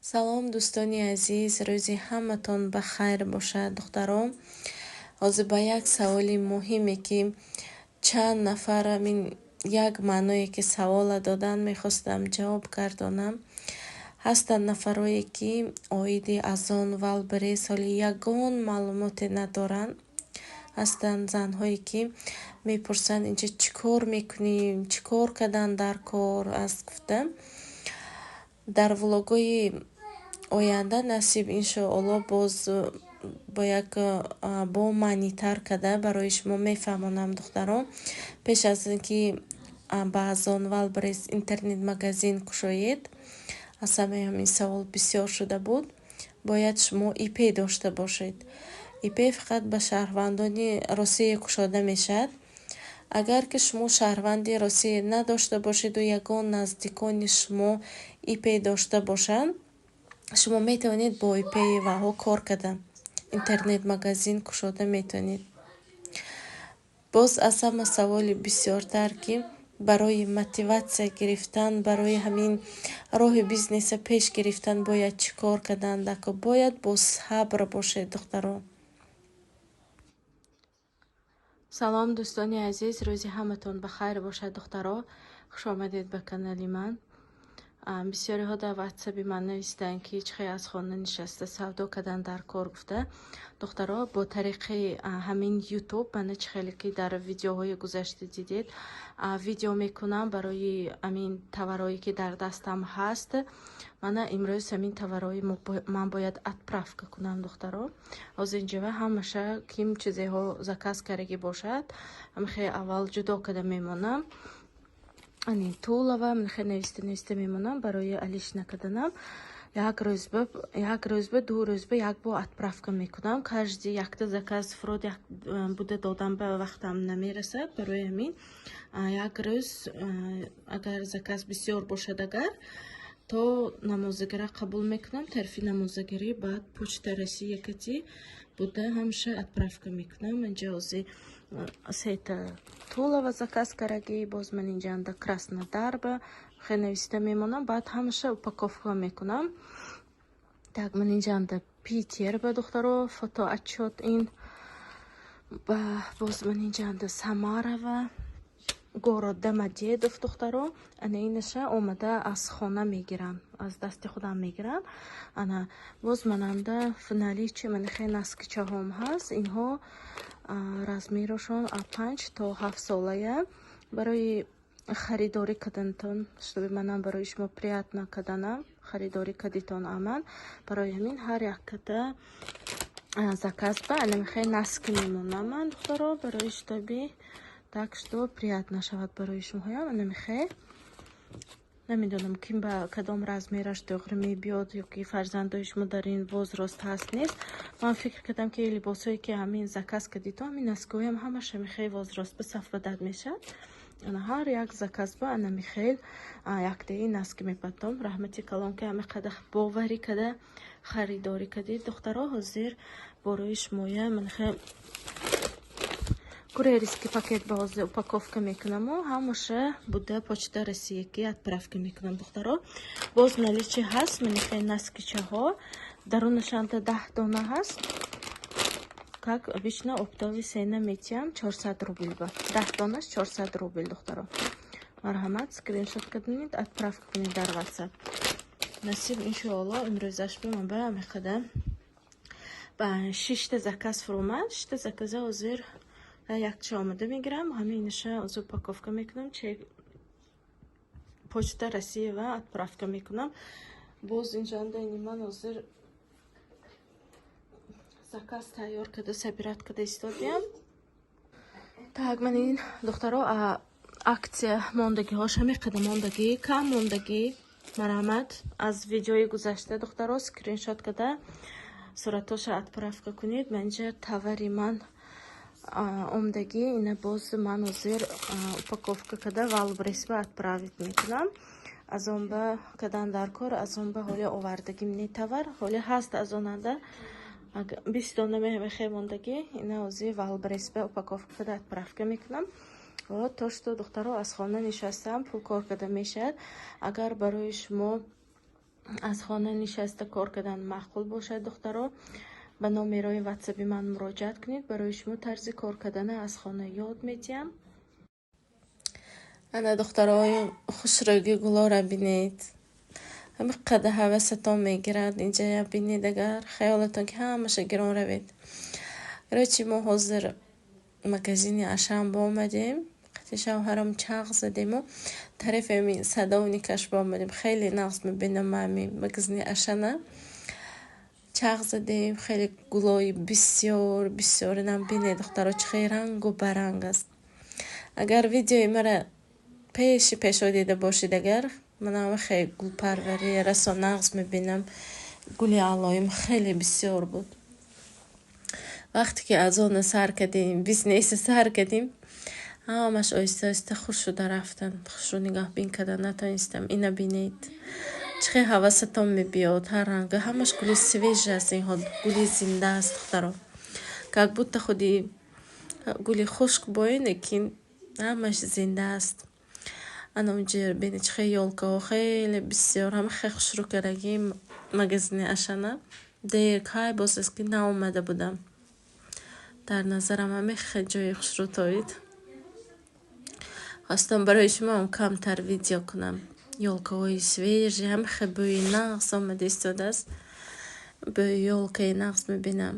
салом дӯстони азиз, рӯзи ҳаматон ба хайр бошад. духтарон, ҳозир ба як саволи муҳиме ки чанд нафар як маъное ки савола додан мехостам ҷавоб гардонам. ҳастанд нафарое ки оиди азон валбрес ҳоли ягон маълумоте надоранд. ҳастанд занҳое ки мепурсанд инҷа чӣ кор мекунем, чӣ кор кардан дар кор аст гуфта. дар влогҳои оянда насиб иншоаллоҳ боз бо як бо маънитар када барои шумо мефаҳмонам. духтарон, пеш аз ин ки ба азон валбрес интернет магазин кушоед, аз ҳамаи ҳамин савол бисёр шуда буд, бояд шумо ИП дошта бошед. ИП фақат ба шаҳрвандони Росия кушода мешавад. агар ки шумо шаҳрванди Росия надошта бошеду ягон наздикони шумо ИП дошта бошанд, шумо метавонед бо ИП ваҳо кор кардан, интернет магазин кушода метавонед. боз аз ҳама саволи бисёртар ки барои мотиватсия гирифтан, барои ҳамин роҳи бизнеса пеш гирифтан бояд чӣ кор кардан, дако бояд бо сабр бошед. духтарон, салом дӯстони азиз, рӯзи ҳаматон ба хайр бошад. духтаро, хуш омадед ба канали ман. бисёриҳо дар ватсаби ман навистанд ки чихе аз хона нишаста савдо кардан дар кор гуфта. духтаро, бо тариқи ҳамин ютуб мана чихеле ки дар видеоҳои гузашта дидед, видео мекунам барои ҳамин товарҳое ки дар дастам ҳаст. мана имрӯз ҳамин товарҳои ман бояд отправка кунам. духтаро, ҳозир инҷава ҳамаша ким чизеҳо заказ кардаги бошад, ҳамихе аввал ҷудо карда мемонам. ани тулава михе нависта мемонам барои алиш накарданам. як рӯзба ду рӯзба як бо отправка мекунам. каждый якта заказ фурод буда додан ба вақтам намерасад. барои ҳамин як рӯз агар заказ бисёр бошад, агар то намозагара қабул мекунам, тарифи намозагарӣ баъд почта Россия кати буда ҳамаша отправка мекунам. инҷа ҳозир сета тулава заказ караги, боз ман инҷанда Краснодарба хе нависта мемонам, баъд ҳамаша упаковка мекунам. так ман инҷанда Питерба духтаро фотоотчёт ин, боз ман инҷанда Самарава город Домодедов духтаро, ана инаша омада аз хона мегирам, аз дасти худам мегирам. ана боз мананда в наличии манихе наскичаҳом ҳаст. инҳо размерошон 5 то 7 солая. барои харидорӣ кардантон, чтобы манам барои шумо приятно карданам, харидорӣ кардитон аман. барои ҳамин ҳар яката заказ ба анамихе наски мемонам ман духтаро, барои чтобы так что приятно шавад барои шумоям. анамихе намедонам ким ба кадом размераш дохир мебиёд, ё ки фарзандои шумо дар ин возрост ҳаст нест. ман фикр кардам ки либосое ки ҳамин заказ кардито ҳамин наскоям ҳамаша михел возрост ба сафбадад мешавад. ана ҳар як заказ ба ана михел яктаи наски мепатом. раҳмати калон ки ҳамақадar боварӣ када харидорӣ кардед духтаро. ҳозир борои шумоя манхе курьерский пакет ба ҳозир упаковка мекунаму ҳамаша буда почта Россия ки отправка мекунам духтаро. боз наличие ҳаст манихе наскичаҳо, дарунашанда 10 дона ҳаст. как обычно оптовый цена метиям 400 рубл ба 10 донаш 400 рубл духтаро. марҳамат, скриншот кардинед, отправка кунед дар WhatsApp. насиб иншоаллоҳ имрӯзаш ман ба меқада ба 6 заказ фурӯмад. 6 заказа ҳозир якча омада мегирам, ҳаминаша ҳозир упаковка мекунам, почта Россия ва отправка мекунам. боз инҷанда ини ман ҳозир заказ тайёр карда сабират карда истодиам. так ман ин духтаро аксия мондагиҳоша меқада мондагӣ кам мондагӣ. марҳамат, аз видеои гузашта духтаро скриншот карда суратоша отправка кунед. ман инҷа тавари ман омдагӣ ина боз ман ҳозир упаковка карда валбресба отправит мекунам. аз он ба кадан дар кор, аз он ба ҳоли овардагӣ мини тавар ҳоли ҳаст аз онанда 20 дона мехемондагӣ ина ҳозир валбресба упаковка карда отправка мекунам. то што духтаро аз хона нишастам пул кор карда мешавад. агар барои шумо аз хона нишаста кор кардан маъқул бошад духтаро, ба номерои ватсаби ман муроҷиат кунед. Барои шумо тарзи кор кардана аз хона ёд медиҳам. ана духтарои хушрӯги гулора бинед. ҳама қада ҳавасатон мегирад. инҷая бинед, агар хаёлатон ки ҳамаша гирон равед. рӯчи мо ҳозир магазини Ашан ба омадем. қати шавҳарам чағ задему тарафи ми садовни каш ба омадем. хеле нағз мебинам мами магазини Ашана. чағ задем, хеле гулои бисёр бисёр нам бинед духтаро чӣ хеле рангу баранг аст. агар видеои мара пешо дида бошед, агар манам хеле гулпарвари расо нағз мебинам. гули алоим хеле бисёр буд. вақте ки аз он сар кардем, бизнеси сар кардем, ҳамаш оҳиста оҳиста хуш шуда рафтан. хушро нигоҳбин кардан натонистам. ина бинед чӣ хеле ҳавасатон мебиёд. ҳар ранга ҳамаш гули свеж аст. инҳо гули зинда аст духтаро. как будто худи гули хушк боин, лекин ҳамаш зинда аст. ана унҷер бинед чӣ хеле ёлкаҳо хеле бисёр. ҳама хеле хушрӯ карагим магазини Ашана. дер кай боз аст ки наомада будам. дар назарам ҳаме хеле ҷои хушрӯтоид. хостам барои шумоам камтар видео кунам. ёлкаҳои свежи ҳама хеле бӯи нағз омада истодааст. бӯи ёлкаи нағз мебинам.